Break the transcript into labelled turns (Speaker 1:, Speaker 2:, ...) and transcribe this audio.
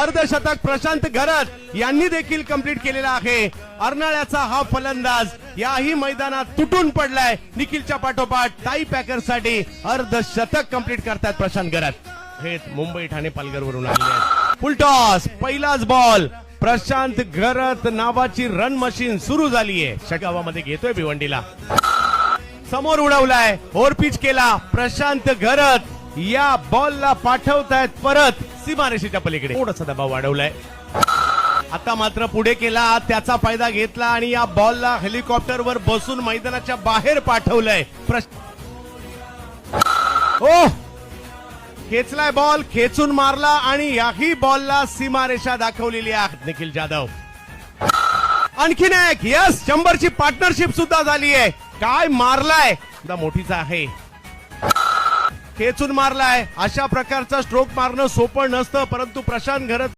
Speaker 1: अर्धशतक प्रशांत घरत यांनी देखील कंप्लीट केलेला आहे. अर्नाळ्याचा हा फलंदाज याही मैदानात तुटून पडलाय. निखिलच्या पाठोपाठ टाई पॅकरसाठी अर्धशतक कंप्लीट करतात प्रशांत घरत. हे मुंबई ठाणे पालघर वरून आलेले आहेत. फुल टॉस, पहिलाच बॉल. प्रशांत घरत नावाची रन मशीन सुरू झालीये. षटगावामध्ये घेतोय भिवंडीला, समोर उडवलाय, ओव्हर पिच केला. प्रशांत घरत या बॉलला पाठवतायत परत सीमारेषेच्या पलीकडे. थोडासा दबाव वाढवलाय. आता मात्र पुढे केला, त्याचा फायदा घेतला आणि या बॉलला हेलिकॉप्टरवर बसून मैदानाच्या बाहेर पाठवलंय. ओ खेचलाय बॉल, खेचून मारला आणि याही बॉलला सीमारेषा दाखवलेली आहे. निखिल जाधव आणखीन एक, यस, 100ची पार्टनरशिप सुद्धा झाली आहे. काय मारलाय, मोठीचा आहे, खेचून मारलाय. अशा प्रकारचा स्ट्रोक मारणं सोपं नसतं, परंतु प्रशांत घरत